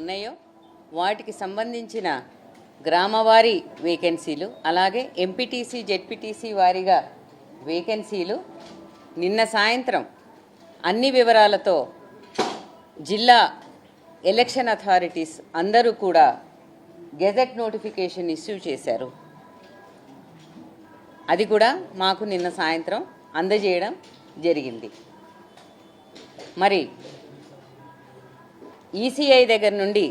ఉన్నాయో వాటికి సంబంధించిన గ్రామవారీ వేకెన్సీలు, అలాగే ఎంపీటీసీ జెడ్పీటీసీ వారీగా వేకెన్సీలు నిన్న సాయంత్రం అన్ని వివరాలతో జిల్లా ఎలక్షన్ అథారిటీస్ అందరూ కూడా గెజెట్ నోటిఫికేషన్ ఇష్యూ చేశారు. అది కూడా మాకు నిన్న సాయంత్రం అందజేయడం జరిగింది. మరి ఈసీఐ దగ్గర నుండి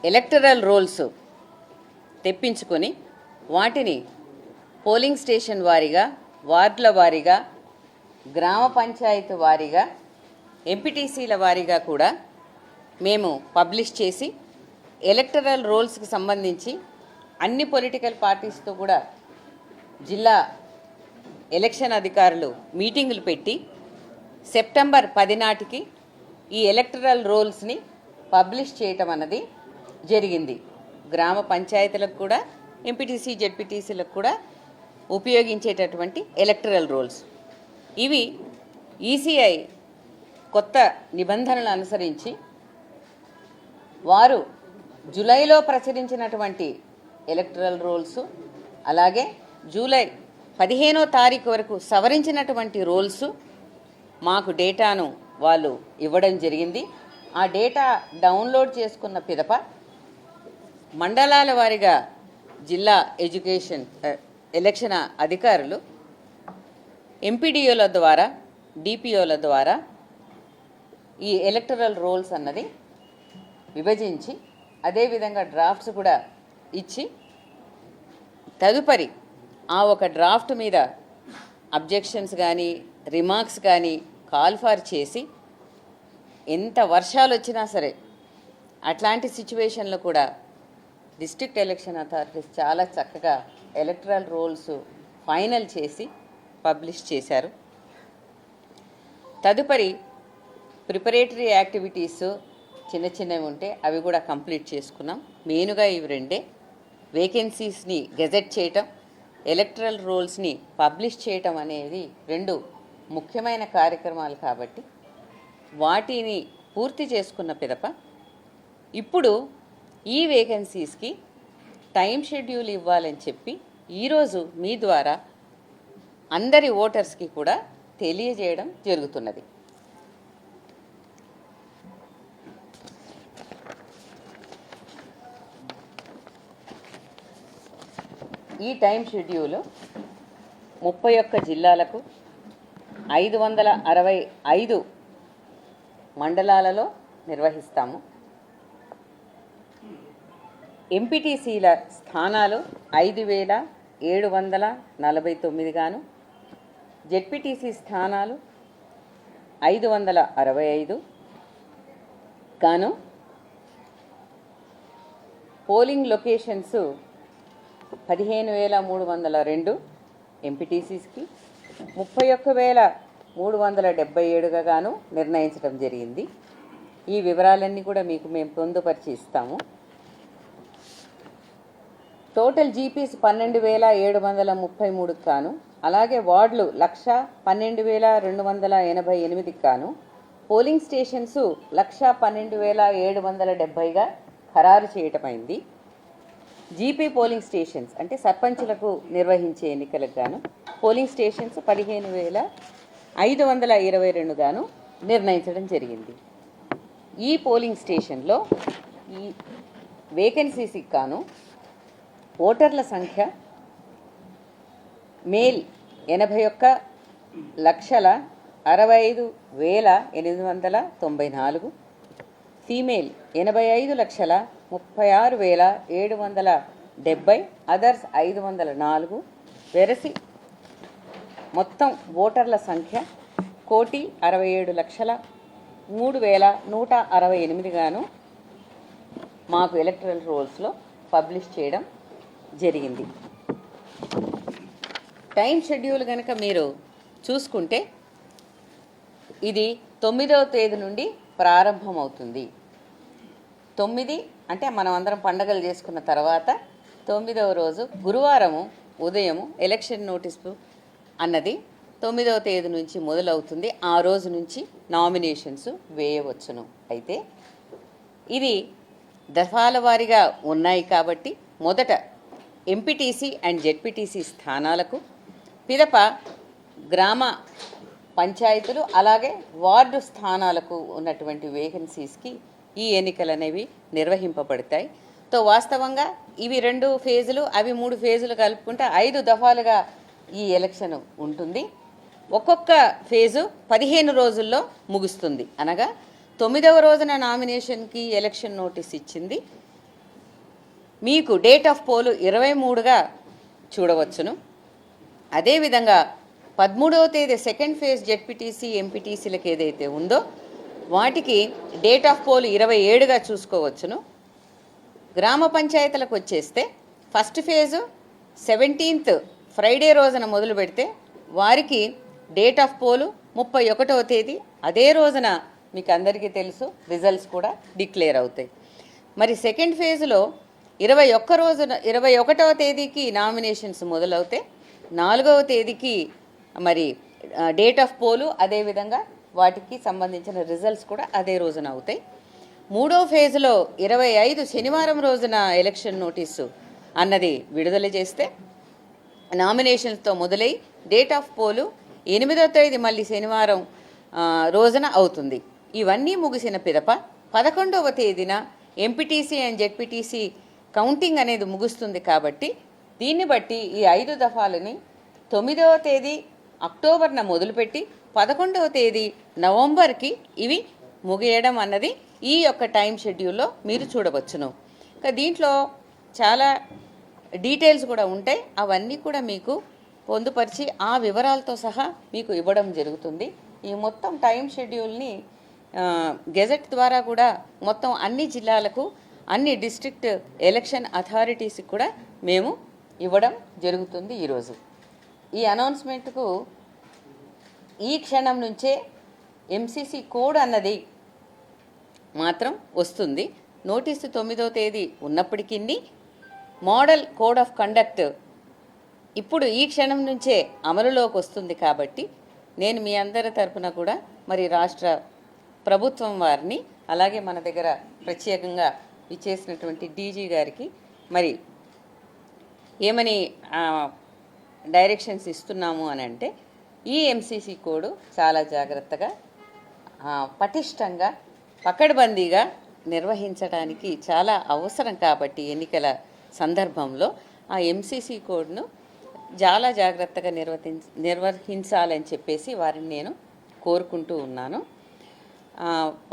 ఎలక్టరల్ రోల్స్ తెప్పించుకొని వాటిని పోలింగ్ స్టేషన్ వారీగా, వార్డుల వారీగా, గ్రామ పంచాయతీ వారీగా, ఎంపీటీసీల వారీగా కూడా మేము పబ్లిష్ చేసి ఎలక్టరల్ రోల్స్కి సంబంధించి అన్ని పొలిటికల్ పార్టీస్తో కూడా జిల్లా ఎలక్షన్ అధికారులు మీటింగులు పెట్టి సెప్టెంబర్ 10 నాటికి ఈ ఎలక్టరల్ రోల్స్ని పబ్లిష్ చేయటం అన్నది జరిగింది. గ్రామ పంచాయతీలకు కూడా, ఎంపీటీసీ జెడ్పీటీసీలకు కూడా ఉపయోగించేటటువంటి ఎలక్టరల్ రోల్స్ ఇవి. ఈసీఐ కొత్త నిబంధనలు అనుసరించి వారు జూలైలో ప్రచురించినటువంటి ఎలక్టరల్ రోల్స్, అలాగే జూలై 15వ తారీఖు వరకు సవరించినటువంటి రోల్స్ మాకు డేటాను వాళ్ళు ఇవ్వడం జరిగింది. ఆ డేటా డౌన్లోడ్ చేసుకున్న పిదప మండలాల వారీగా జిల్లా ఎలక్షన్ అధికారులు ఎంపీడీఓల ద్వారా, డిపిఓల ద్వారా ఈ ఎలక్టరల్ రోల్స్ అన్నది విభజించి అదేవిధంగా డ్రాఫ్ట్స్ కూడా ఇచ్చి తదుపరి ఆ ఒక డ్రాఫ్ట్ మీద అబ్జెక్షన్స్ కానీ, రిమార్క్స్ కానీ కాల్ ఫార్ చేసి ఎంత వర్షాలు వచ్చినా సరే అట్లాంటి సిచ్యువేషన్లో కూడా డిస్ట్రిక్ట్ ఎలక్షన్ అథారిటీస్ చాలా చక్కగా ఎలక్టరల్ రోల్స్ ఫైనల్ చేసి పబ్లిష్ చేశారు. తదుపరి ప్రిపరేటరీ యాక్టివిటీస్ చిన్న చిన్నవి ఉంటే అవి కూడా కంప్లీట్ చేసుకున్నాం. మెయిన్గా ఇవి రెండే, వేకెన్సీస్ని గెజెట్ చేయటం, ఎలక్టరల్ రోల్స్ని పబ్లిష్ చేయటం అనేది రెండు ముఖ్యమైన కార్యక్రమాలు కాబట్టి వాటిని పూర్తి చేసుకున్న పిదప ఇప్పుడు ఈ వేకెన్సీస్కి టైం షెడ్యూల్ ఇవ్వాలని చెప్పి ఈరోజు మీ ద్వారా అందరి ఓటర్స్కి కూడా తెలియజేయడం జరుగుతున్నది. ఈ టైం షెడ్యూల్ 31 జిల్లాలకు 565 మండలాలలో నిర్వహిస్తాము. ఎంపీటీసీల స్థానాలు 5749 గాను, జెడ్పీటీసీ స్థానాలు 565 గాను, పోలింగ్ లొకేషన్స్ 15302 ఎంపీటీసీస్కి, 31377గా గాను నిర్ణయించడం జరిగింది. ఈ వివరాలన్నీ కూడా మీకు మేము పొందుపరిచి ఇస్తాము. టోటల్ జీపీస్ 12733 గాను, అలాగే వార్డులు 112,288 గాను, పోలింగ్ స్టేషన్స్ 112,770గా ఖరారు చేయటమైంది. జీపీ పోలింగ్ స్టేషన్స్ అంటే సర్పంచులకు నిర్వహించే ఎన్నికలకు గాను పోలింగ్ స్టేషన్స్ 15,522 గాను నిర్ణయించడం జరిగింది. ఈ పోలింగ్ స్టేషన్లో ఈ వేకెన్సీస్కి గాను ఓటర్ల సంఖ్య మేల్ 81,65,894, ఫీమేల్ 85,36,770, అదర్స్ 504. వెరసి మొత్తం ఓటర్ల సంఖ్య 1,67,03,168 గాను మాకు ఎలక్టరల్ రోల్స్లో పబ్లిష్ చేయడం జరిగింది. టైం షెడ్యూల్ కనుక మీరు చూసుకుంటే ఇది 9వ తేదీ నుండి ప్రారంభమవుతుంది. 9 అంటే మనం అందరం పండగలు చేసుకున్న తర్వాత 9వ రోజు గురువారము ఉదయము ఎలక్షన్ నోటీసు అన్నది 9వ తేదీ నుంచి మొదలవుతుంది. ఆ రోజు నుంచి నామినేషన్స్ వేయవచ్చును. అయితే ఇది దఫాల వారీగా ఉన్నాయి కాబట్టి మొదట ఎంపీటీసీ అండ్ జెడ్పీటీసీ స్థానాలకు, పిదప గ్రామ పంచాయతీలు అలాగే వార్డు స్థానాలకు ఉన్నటువంటి వేకెన్సీస్కి ఈ ఎన్నికలు అనేవి నిర్వహింపబడతాయి. తో వాస్తవంగా ఇవి 2 ఫేజులు, అవి 3 ఫేజులు కలుపుకుంటే 5 దఫాలుగా ఈ ఎలక్షన్ ఉంటుంది. ఒక్కొక్క ఫేజు 15 రోజుల్లో ముగుస్తుంది. అనగా 9వ రోజున నామినేషన్కి ఎలక్షన్ నోటీస్ ఇచ్చింది. మీకు డేట్ ఆఫ్ పోలు 23గా చూడవచ్చును. అదేవిధంగా 13వ తేదీ సెకండ్ ఫేజ్ జెడ్పీటీసీ ఎంపీటీసీలకు ఏదైతే ఉందో వాటికి డేట్ ఆఫ్ పోలు 27గా చూసుకోవచ్చును. గ్రామ పంచాయతీలకు వచ్చేస్తే ఫస్ట్ ఫేజు 17th ఫ్రైడే రోజున మొదలు పెడితే వారికి డేట్ ఆఫ్ పోలు 31వ తేదీ, అదే రోజున మీకు అందరికీ తెలుసు రిజల్ట్స్ కూడా డిక్లేర్ అవుతాయి. మరి సెకండ్ ఫేజ్లో 21వ తేదీకి నామినేషన్స్ మొదలవుతే 4వ తేదీకి మరి డేట్ ఆఫ్ పోలు, అదేవిధంగా వాటికి సంబంధించిన రిజల్ట్స్ కూడా అదే రోజున అవుతాయి. 3వ ఫేజ్లో 25 శనివారం రోజున ఎలక్షన్ నోటీసు అన్నది విడుదల చేస్తే నామినేషన్స్తో మొదలై డేట్ ఆఫ్ పోలు 8వ తేదీ మళ్ళీ శనివారం రోజున అవుతుంది. ఇవన్నీ ముగిసిన పిదప 11వ తేదీన ఎంపీటీసీ అండ్ జెడ్పీటీసీ కౌంటింగ్ అనేది ముగుస్తుంది. కాబట్టి దీన్ని బట్టి ఈ 5 దఫాలని 9వ తేదీ అక్టోబర్న మొదలుపెట్టి 11వ తేదీ నవంబర్కి ఇవి ముగియడం అన్నది ఈ యొక్క టైం షెడ్యూల్లో మీరు చూడవచ్చును. ఇంకా దీంట్లో చాలా డీటెయిల్స్ కూడా ఉంటాయి. అవన్నీ కూడా మీకు పొందుపరిచి ఆ వివరాలతో సహా మీకు ఇవ్వడం జరుగుతుంది. ఈ మొత్తం టైం షెడ్యూల్ని గెజెట్ ద్వారా కూడా మొత్తం అన్ని జిల్లాలకు, అన్ని డిస్ట్రిక్ట్ ఎలక్షన్ అథారిటీస్కి కూడా మేము ఇవ్వడం జరుగుతుంది. ఈరోజు ఈ అనౌన్స్మెంట్కు ఈ క్షణం నుంచే ఎంసీసీ కోడ్ అన్నది మాత్రం వస్తుంది. నోటీసు 9వ తేదీ ఉన్నప్పటికీ మోడల్ కోడ్ ఆఫ్ కండక్ట్ ఇప్పుడు ఈ క్షణం నుంచే అమలులోకి వస్తుంది. కాబట్టి నేను మీ అందరి తరపున కూడా మరి రాష్ట్ర ప్రభుత్వం వారిని, అలాగే మన దగ్గర ప్రత్యేకంగా ఇచ్చేసినటువంటి డీజీ గారికి మరి ఏమని డైరెక్షన్స్ ఇస్తున్నాము అని అంటే, ఈ ఎంసీసీ కోడ్ చాలా జాగ్రత్తగా, పటిష్టంగా, పకడ్బందీగా నిర్వహించడానికి చాలా అవసరం. కాబట్టి ఎన్నికల సందర్భంలో ఆ ఎంసీసీ కోడ్ను చాలా జాగ్రత్తగా నిర్వహించాలని చెప్పేసి వారిని నేను కోరుకుంటూ ఉన్నాను.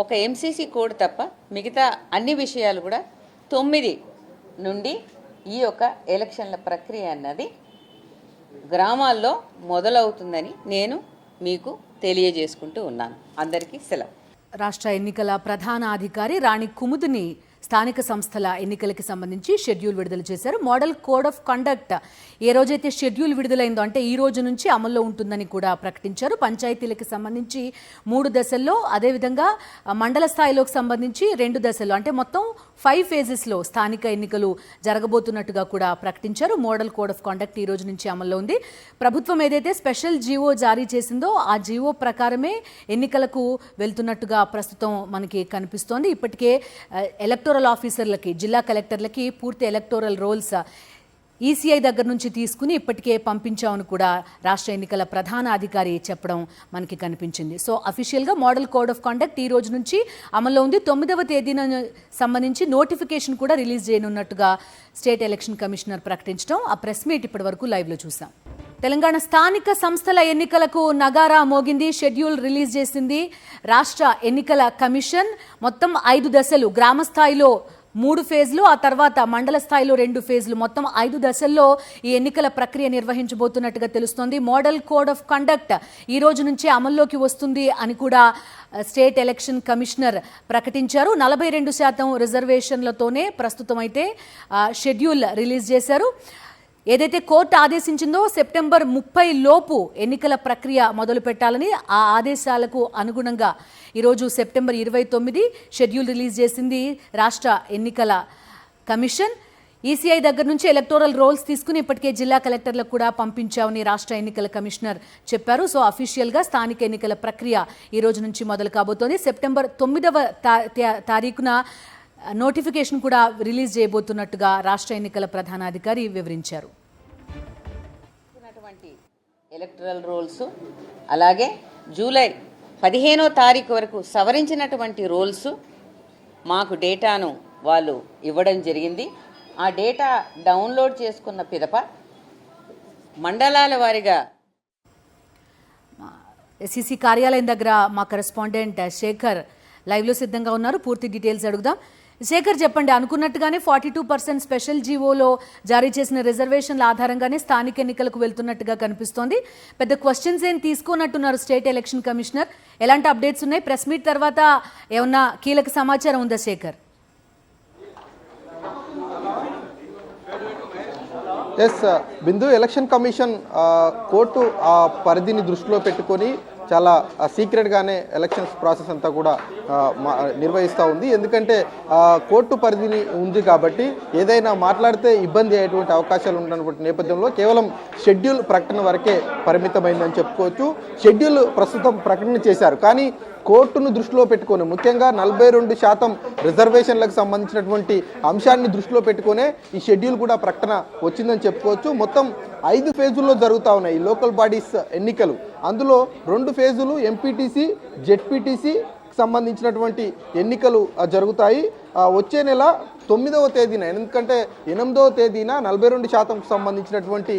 ఒక ఎంసీసీ కోడ్ తప్ప మిగతా అన్ని విషయాలు కూడా 9 నుండి ఈ యొక్క ఎలక్షన్ల ప్రక్రియ అన్నది గ్రామాల్లో మొదలవుతుందని నేను మీకు తెలియజేసుకుంటూ ఉన్నాను. అందరికీ సెలవు. రాష్ట్ర ఎన్నికల ప్రధాన అధికారి రాణి కుముదిని స్థానిక సంస్థల ఎన్నికలకి సంబంధించి షెడ్యూల్ విడుదల చేశారు. మోడల్ కోడ్ ఆఫ్ కండక్ట్ ఏ రోజైతే షెడ్యూల్ విడుదలైందో అంటే ఈ రోజు నుంచి అమల్లో ఉంటుందని కూడా ప్రకటించారు. పంచాయతీలకు సంబంధించి 3 దశల్లో, అదేవిధంగా మండల స్థాయిలోకి సంబంధించి 2 దశల్లో, అంటే మొత్తం 5 ఫేజెస్లో స్థానిక ఎన్నికలు జరగబోతున్నట్టుగా కూడా ప్రకటించారు. మోడల్ కోడ్ ఆఫ్ కండక్ట్ ఈ రోజు నుంచి అమల్లో ఉంది. ప్రభుత్వం ఏదైతే స్పెషల్ జీవో జారీ చేసిందో ఆ జీవో ప్రకారమే ఎన్నికలకు వెళ్తున్నట్టుగా ప్రస్తుతం మనకి కనిపిస్తోంది. ఇప్పటికే ఎలక్టోరల్ ఆఫీసర్లకి, జిల్లా కలెక్టర్లకి పూర్తి ఎలక్టోరల్ రోల్స్ ఈసీఐ దగ్గర నుంచి తీసుకుని ఇప్పటికే పంపించామని కూడా రాష్ట్ర ఎన్నికల ప్రధాన అధికారి చెప్పడం మనకి కనిపించింది. సో అఫీషియల్గా మోడల్ కోడ్ ఆఫ్ కండక్ట్ ఈ రోజు నుంచి అమల్లో ఉంది. 9వ తేదీన సంబంధించి నోటిఫికేషన్ కూడా రిలీజ్ చేయనున్నట్టుగా స్టేట్ ఎలక్షన్ కమిషనర్ ప్రకటించడం, ఆ ప్రెస్ మీట్ ఇప్పటి వరకు లైవ్లో చూసాం. తెలంగాణ స్థానిక సంస్థల ఎన్నికలకు నగారా మోగింది. షెడ్యూల్ రిలీజ్ చేసింది రాష్ట్ర ఎన్నికల కమిషన్. మొత్తం 5 దశలు, గ్రామ స్థాయిలో 3 ఫేజ్లు, ఆ తర్వాత మండల స్థాయిలో 2 ఫేజ్లు, మొత్తం 5 దశల్లో ఈ ఎన్నికల ప్రక్రియ నిర్వహించబోతున్నట్టుగా తెలుస్తోంది. మోడల్ కోడ్ ఆఫ్ కండక్ట్ ఈ రోజు నుంచి అమల్లోకి వస్తుంది అని కూడా స్టేట్ ఎలక్షన్ కమిషనర్ ప్రకటించారు. 42% రిజర్వేషన్లతోనే ప్రస్తుతం అయితే షెడ్యూల్ రిలీజ్ చేశారు. ఏదైతే కోర్టు ఆదేశించిందో సెప్టెంబర్ 30 లోపు ఎన్నికల ప్రక్రియ మొదలు పెట్టాలని, ఆ ఆదేశాలకు అనుగుణంగా ఈరోజు సెప్టెంబర్ 29 షెడ్యూల్ రిలీజ్ చేసింది రాష్ట్ర ఎన్నికల కమిషన్. ఈసీఐ దగ్గర నుంచి ఎలక్టోరల్ రోల్స్ తీసుకుని ఇప్పటికే జిల్లా కలెక్టర్లకు కూడా పంపించామని రాష్ట్ర ఎన్నికల కమిషనర్ చెప్పారు. సో అఫీషియల్గా స్థానిక ఎన్నికల ప్రక్రియ ఈ రోజు నుంచి మొదలు కాబోతోంది. సెప్టెంబర్ 9వ తారీఖున నోటిఫికేషన్ కూడా రిలీజ్ చేయబోతున్నట్టుగా రాష్ట్ర ఎన్నికల ప్రధానాధికారి వివరించారు. ఎలక్టరల్ రోల్స్ అలాగే జూలై 15వ తారీఖు వరకు సవరించినటువంటి రోల్స్ మాకు డేటాను వాళ్ళు ఇవ్వడం జరిగింది. ఆ డేటా డౌన్లోడ్ చేసుకున్న పిదప మండలాల వారీగా ఎస్ఈసి కార్యాలయం దగ్గర మా కరెస్పాండెంట్ శేఖర్ లైవ్లో సిద్ధంగా ఉన్నారు. పూర్తి డీటెయిల్స్ అడుగుదాం. శేఖర్, చెప్పండి, అనుకున్నట్టుగానే 42% స్పెషల్ జీవోలో జారీ చేసిన రిజర్వేషన్ల ఆధారంగానే స్థానిక ఎన్నికలకు వెళ్తున్నట్టుగా కనిపిస్తోంది. పెద్ద క్వశ్చన్స్ ఏం తీసుకోనట్టున్నారు స్టేట్ ఎలక్షన్ కమిషనర్. ఎలాంటి అప్డేట్స్ ఉన్నాయి? ప్రెస్ మీట్ తర్వాత ఏమన్నా కీలక సమాచారం ఉందా శేఖర్? ఎస్ బిందు, ఎలక్షన్ కమిషన్ కోర్టు ఆ పరిధిని దృష్టిలో పెట్టుకొని చాలా సీక్రెట్గానే ఎలక్షన్స్ ప్రాసెస్ అంతా కూడా నిర్వహిస్తూ ఉంది. ఎందుకంటే కోర్టు పరిధిని ఉంది కాబట్టి ఏదైనా మాట్లాడితే ఇబ్బంది అయ్యేటువంటి అవకాశాలు ఉన్నటువంటి నేపథ్యంలో కేవలం షెడ్యూల్ ప్రకటన వరకే పరిమితమైందని చెప్పుకోవచ్చు. షెడ్యూల్ ప్రస్తుతం ప్రకటన చేశారు, కానీ కోర్టును దృష్టిలో పెట్టుకొని ముఖ్యంగా 42% రిజర్వేషన్లకు సంబంధించినటువంటి అంశాన్ని దృష్టిలో పెట్టుకునే ఈ షెడ్యూల్ కూడా ప్రకటన వచ్చిందని చెప్పుకోవచ్చు. మొత్తం 5 ఫేజుల్లో జరుగుతూ ఉన్నాయి ఈ లోకల్ బాడీస్ ఎన్నికలు. అందులో 2 ఫేజులు ఎంపీటీసీ, జెడ్పీటీసీ సంబంధించినటువంటి ఎన్నికలు జరుగుతాయి. వచ్చే నెల 9వ తేదీన, ఎందుకంటే 8వ తేదీన 42%కు సంబంధించినటువంటి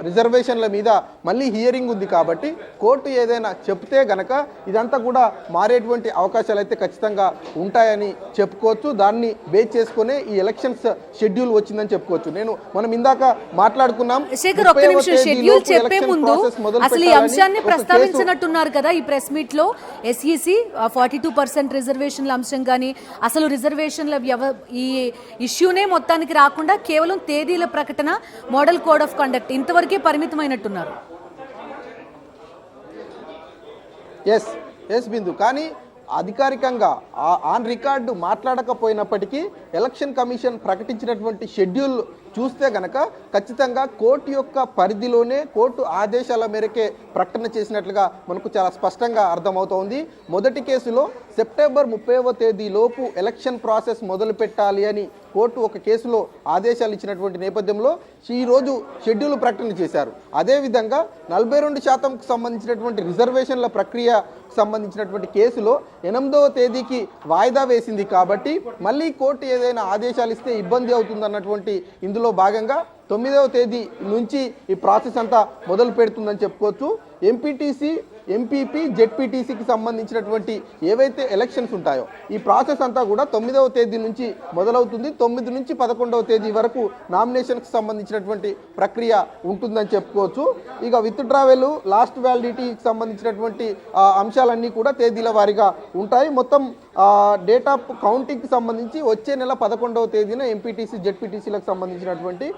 రిజర్వేషన్ల మీద మళ్ళీ హియరింగ్ ఉంది కాబట్టి కోర్టు ఏదైనా చెప్తే గనక ఇదంతా కూడా మారేటువంటి అవకాశాలు అయితే ఖచ్చితంగా ఉంటాయని చెప్పుకోవచ్చు. దాన్ని బేస్ చేసుకునే ఈ ఎలక్షన్స్ షెడ్యూల్ వచ్చిందని చెప్పుకోవచ్చు. మనం ఇందాక మాట్లాడుకున్నాం. శేఖర్, ఒక్క నిమిషం, షెడ్యూల్ చెప్పే ముందు అసలు ఈ అంశాన్ని ప్రస్తావించినట్టున్నారు కదా ఈ ప్రెస్ మీట్ లో. ఎస్ఈసి 42% రిజర్వేషన్ల అంశం కానీ అసలు రిజర్వేషన్ల ఈ ఇష్యూనే మొత్తానికి రాకుండా కేవలం తేదీల ప్రకటన, మోడల్ కోడ్ ఆఫ్ కండక్ట్ ఇంతవరకే పరిమితమైనట్టున్నారు. ఎస్ బిందు, కానీ అధికారికంగా ఆన్ రికార్డు మాట్లాడకపోయినప్పటికీ ఎలక్షన్ కమిషన్ ప్రకటించినటువంటి షెడ్యూల్ చూస్తే గనక ఖచ్చితంగా కోర్టు యొక్క పరిధిలోనే కోర్టు ఆదేశాల మేరకే ప్రకటన చేసినట్లుగా మనకు చాలా స్పష్టంగా అర్థమవుతోంది. మొదటి కేసులో సెప్టెంబర్ 30వ తేదీలోపు ఎలక్షన్ ప్రాసెస్ మొదలు పెట్టాలి అని కోర్టు ఒక కేసులో ఆదేశాలు ఇచ్చినటువంటి నేపథ్యంలో ఈరోజు షెడ్యూల్ ప్రకటన చేశారు. అదేవిధంగా 42%కు సంబంధించినటువంటి రిజర్వేషన్ల ప్రక్రియ సంబంధించినటువంటి కేసులో 8వ తేదీకి వాయిదా వేసింది కాబట్టి మళ్ళీ కోర్టు ఏదైనా ఆదేశాలు ఇస్తే ఇబ్బంది అవుతుందన్నటువంటి ఇందులో భాగంగా 9వ తేదీ నుంచి ఈ ప్రాసెస్ అంతా మొదలు పెడుతుందని చెప్పుకోవచ్చు. ఎంపీటీసీ, ఎంపీపీ, జెడ్పీటీసీకి సంబంధించినటువంటి ఏవైతే ఎలక్షన్స్ ఉంటాయో ఈ ప్రాసెస్ అంతా కూడా 9వ తేదీ నుంచి మొదలవుతుంది. 9 నుంచి 11వ తేదీ వరకు నామినేషన్కి సంబంధించినటువంటి ప్రక్రియ ఉంటుందని చెప్పుకోవచ్చు. ఇక విత్ డ్రావెల్, లాస్ట్ వ్యాలిడిటీకి సంబంధించినటువంటి అంశాలన్నీ కూడా తేదీల వారీగా ఉంటాయి. మొత్తం డేట్ ఆఫ్ కౌంటింగ్కి సంబంధించి వచ్చే నెల 11వ తేదీన ఎంపీటీసీ, జెడ్పీటీసీలకు సంబంధించినటువంటి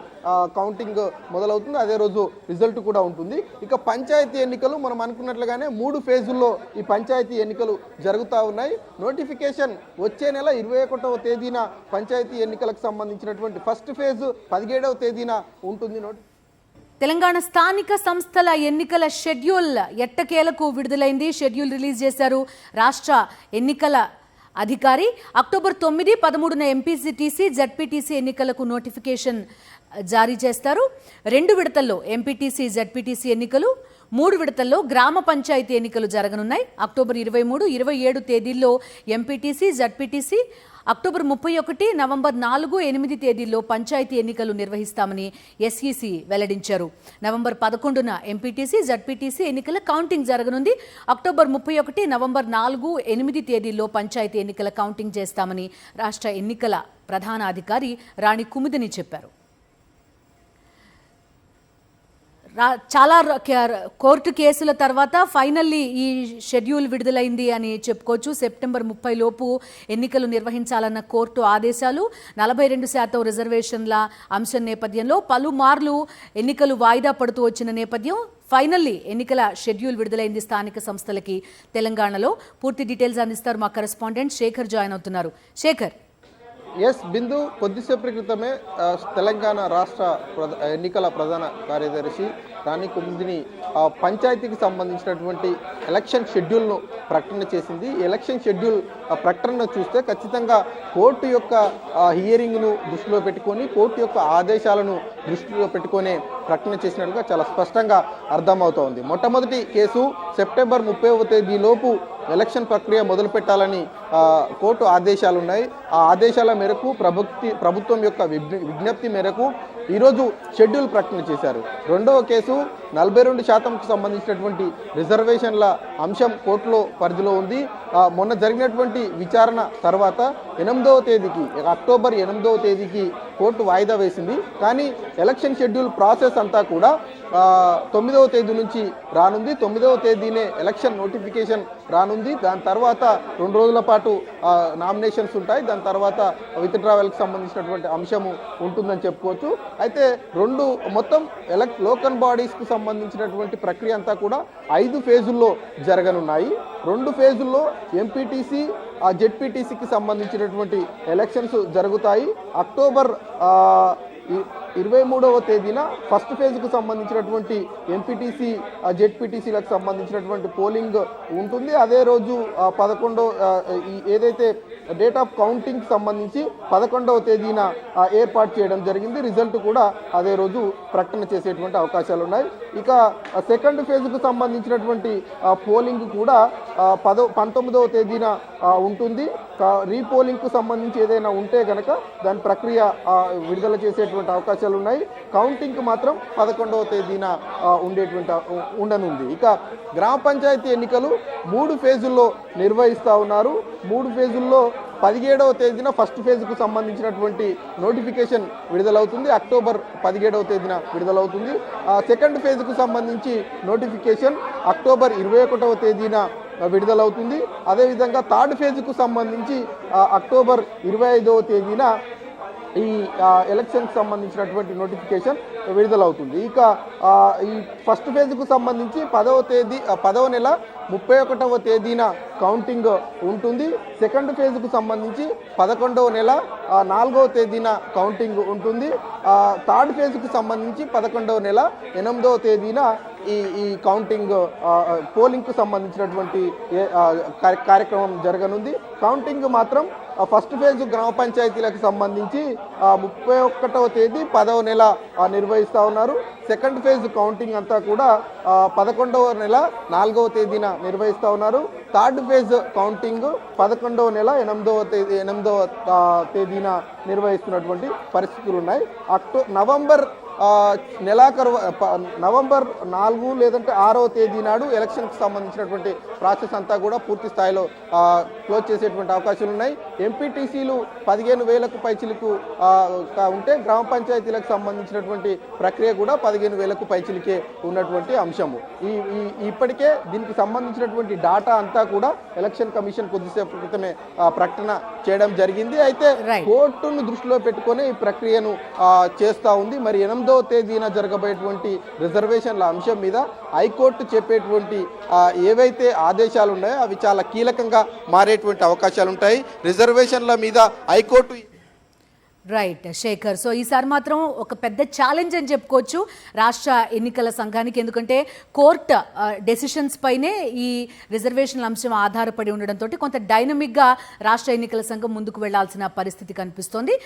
కౌంటింగ్ మొదలవుతుంది. అదే రోజు రిజల్ట్ కూడా ఉంటుంది. ఇక పంచాయతీ ఎన్నికలు మనం అనుకున్నట్లుగానే 3 ఫేజుల్లో ఈ పంచాయతీ ఎన్నికలు జరుగుతూ ఉన్నాయి. నోటిఫికేషన్ వచ్చే నెల 21వ తేదీన పంచాయతీ ఎన్నికలకు సంబంధించినటువంటి ఫస్ట్ ఫేజ్ 17వ తేదీన ఉంటుంది. తెలంగాణ స్థానిక సంస్థల ఎన్నికల షెడ్యూల్ ఎట్టకేలకు విడుదలైంది. షెడ్యూల్ రిలీజ్ చేశారు రాష్ట్ర ఎన్నికల అధికారి. అక్టోబర్ 9, 13న ఎంపీటీసీ, జెడ్పీటీసీ ఎన్నికలకు నోటిఫికేషన్ జారీ చేస్తారు. 2 విడతల్లో ఎంపీటీసీ, జెడ్పీటీసీ ఎన్నికలు, 3 విడతల్లో గ్రామ పంచాయతీ ఎన్నికలు జరగనున్నాయి. అక్టోబర్ 23, 27 తేదీల్లో ఎంపీటీసీ, జెడ్పీటీసీ, అక్టోబర్ 31, నవంబర్ 4, 8 తేదీల్లో పంచాయతీ ఎన్నికలు నిర్వహిస్తామని ఎస్ఈసి వెల్లడించారు. నవంబర్ 11న ఎంపీటీసీ, జెడ్పీటీసీ ఎన్నికల కౌంటింగ్ జరగనుంది. అక్టోబర్ 31, నవంబర్ 4, 8 తేదీల్లో పంచాయతీ ఎన్నికల కౌంటింగ్ చేస్తామని రాష్ట్ర ఎన్నికల ప్రధానాధికారి రాణి కుముదిని చెప్పారు. చాలా కోర్టు కేసుల తర్వాత ఫైనల్లీ ఈ షెడ్యూల్ విడుదలైంది అని చెప్పుకోవచ్చు. సెప్టెంబర్ 30 లోపు ఎన్నికలు నిర్వహించాలన్న కోర్టు ఆదేశాలు, 42% రిజర్వేషన్ల అంశం నేపథ్యంలో పలుమార్లు ఎన్నికలు వాయిదా పడుతూ వచ్చిన నేపథ్యం ఫైనల్లీ ఎన్నికల షెడ్యూల్ విడుదలైంది స్థానిక సంస్థలకి తెలంగాణలో. పూర్తి డీటెయిల్స్ అందిస్తారు మా కరెస్పాండెంట్ శేఖర్, జాయిన్ అవుతున్నారు. శేఖర్. ఎస్ బిందు, కొద్దిసేపటి క్రితమే తెలంగాణ రాష్ట్ర ఎన్నికల ప్రధాన కార్యదర్శి రాణి కుముదిని పంచాయతీకి సంబంధించినటువంటి ఎలక్షన్ షెడ్యూల్ను ప్రకటన చేసింది. ఎలక్షన్ షెడ్యూల్ ప్రకటన చూస్తే ఖచ్చితంగా కోర్టు యొక్క హియరింగ్ను దృష్టిలో పెట్టుకొని కోర్టు యొక్క ఆదేశాలను దృష్టిలో పెట్టుకొని ప్రకటన చేసినట్లుగా చాలా స్పష్టంగా అర్థమవుతోంది. మొట్టమొదటి కేసు సెప్టెంబర్ 30వ తేదీలోపు ఎలక్షన్ ప్రక్రియ మొదలు పెట్టాలని కోర్టు ఆదేశాలు ఉన్నాయి. ఆ ఆదేశాల మేరకు ప్రభుత్వం యొక్క విజ్ఞప్తి మేరకు ఈరోజు షెడ్యూల్ ప్రకటన చేశారు. రెండవ కేసు 42% సంబంధించినటువంటి రిజర్వేషన్ల అంశం కోర్టులో పరిధిలో ఉంది. మొన్న జరిగినటువంటి విచారణ తర్వాత 8వ తేదీకి అక్టోబర్ 8వ తేదీకి కోర్టు వాయిదా వేసింది. కానీ ఎలక్షన్ షెడ్యూల్ ప్రాసెస్ అంతా కూడా 9వ తేదీ నుంచి రానుంది. 9వ తేదీనే ఎలక్షన్ నోటిఫికేషన్ రానుంది. దాని తర్వాత 2 రోజుల పాటు నామినేషన్స్ ఉంటాయి. దాని తర్వాత విత్డ్రావల్కి సంబంధించినటువంటి అంశము ఉంటుందని చెప్పుకోవచ్చు. అయితే మొత్తం లోకల్ బాడీస్కు సంబంధించినటువంటి ప్రక్రియ అంతా కూడా 5 ఫేజుల్లో జరగనున్నాయి. 2 ఫేజుల్లో ఎంపీటీసీ జెడ్పీటీసీకి సంబంధించినటువంటి ఎలక్షన్స్ జరుగుతాయి. అక్టోబర్ 23వ తేదీన ఫస్ట్ ఫేజ్కు సంబంధించినటువంటి ఎంపీటీసీ జెడ్పీటీసీలకు సంబంధించినటువంటి పోలింగ్ ఉంటుంది. అదే రోజు 11వ ఏదైతే డేట్ ఆఫ్ కౌంటింగ్ సంబంధించి 11వ తేదీన ఏర్పాటు చేయడం జరిగింది. రిజల్ట్ కూడా అదే రోజు ప్రకటన చేసేటువంటి అవకాశాలు ఉన్నాయి. ఇక సెకండ్ ఫేజ్కు సంబంధించినటువంటి పోలింగ్ కూడా 19వ తేదీన ఉంటుంది. రీపోలింగ్కు సంబంధించి ఏదైనా ఉంటే కనుక దాని ప్రక్రియ విడుదల చేసేటువంటి అవకాశాలు ఉన్నాయి. కౌంటింగ్కి మాత్రం 11వ తేదీన ఉండనుంది. ఇక గ్రామ పంచాయతీ ఎన్నికలు 3 ఫేజుల్లో నిర్వహిస్తూ ఉన్నారు. 3 ఫేజుల్లో 17వ తేదీన ఫస్ట్ ఫేజ్కు సంబంధించినటువంటి నోటిఫికేషన్ విడుదలవుతుంది. అక్టోబర్ 17వ తేదీన విడుదలవుతుంది. సెకండ్ ఫేజ్కు సంబంధించి నోటిఫికేషన్ అక్టోబర్ 21వ తేదీన విడుదలవుతుంది. అదేవిధంగా థర్డ్ ఫేజ్కు సంబంధించి అక్టోబర్ 25వ తేదీన ఈ ఎలక్షన్కి సంబంధించినటువంటి నోటిఫికేషన్ విడుదలవుతుంది. ఇక ఈ ఫస్ట్ ఫేజ్కు సంబంధించి 10వ నెల 31వ తేదీన కౌంటింగ్ ఉంటుంది. సెకండ్ ఫేజ్కు సంబంధించి 11వ నెల 4వ తేదీన కౌంటింగ్ ఉంటుంది. థర్డ్ ఫేజ్కు సంబంధించి 11వ నెల 8వ తేదీన ఈ కౌంటింగ్ పోలింగ్కు సంబంధించినటువంటి కార్యక్రమం జరగనుంది. కౌంటింగ్ మాత్రం ఫస్ట్ ఫేజ్ గ్రామ పంచాయతీలకు సంబంధించి 31వ తేదీ 10వ నెల నిర్వహిస్తూ ఉన్నారు. సెకండ్ ఫేజ్ కౌంటింగ్ అంతా కూడా 11వ నెల 4వ తేదీన నిర్వహిస్తూ ఉన్నారు. థర్డ్ ఫేజ్ కౌంటింగ్ 11వ నెల 8వ తేదీన నిర్వహిస్తున్నటువంటి పరిస్థితులు ఉన్నాయి. నవంబర్ 4 లేదంటే 6వ తేదీ నాడు ఎలక్షన్కి సంబంధించినటువంటి ప్రాసెస్ అంతా కూడా పూర్తి స్థాయిలో క్లోజ్ చేసేటువంటి అవకాశాలు ఉన్నాయి. ఎంపీటీసీలు 15,000కు పైచిలకు ఉంటే గ్రామ పంచాయతీలకు సంబంధించినటువంటి ప్రక్రియ కూడా 15,000కు పైచిలకే ఉన్నటువంటి అంశము. ఇప్పటికే దీనికి సంబంధించినటువంటి డాటా అంతా కూడా ఎలక్షన్ కమిషన్ కొద్దిసేపు క్రితమే ప్రకటన చేయడం జరిగింది. అయితే కోర్టును దృష్టిలో పెట్టుకొని ఈ ప్రక్రియను చేస్తూ ఉంది. మరి 8వ తేదీన జరగబోయేటువంటి రిజర్వేషన్ల అంశం మీద హైకోర్టు చెప్పేటువంటి ఏవైతే ఆదేశాలు ఉన్నాయో అవి చాలా కీలకంగా మారేటువంటి అవకాశాలు ఉంటాయి. రిజర్వేషన్ల మీద హైకోర్టు రైట్ శేఖర్. సో ఈసారి మాత్రం ఒక పెద్ద ఛాలెంజ్ అని చెప్పుకోవచ్చు రాష్ట్ర ఎన్నికల సంఘానికి. ఎందుకంటే కోర్టు డెసిషన్స్ పైనే ఈ రిజర్వేషన్ల అంశం ఆధారపడి ఉండడంతో కొంత డైనమిక్గా రాష్ట్ర ఎన్నికల సంఘం ముందుకు వెళ్లాల్సిన పరిస్థితి కనిపిస్తోంది.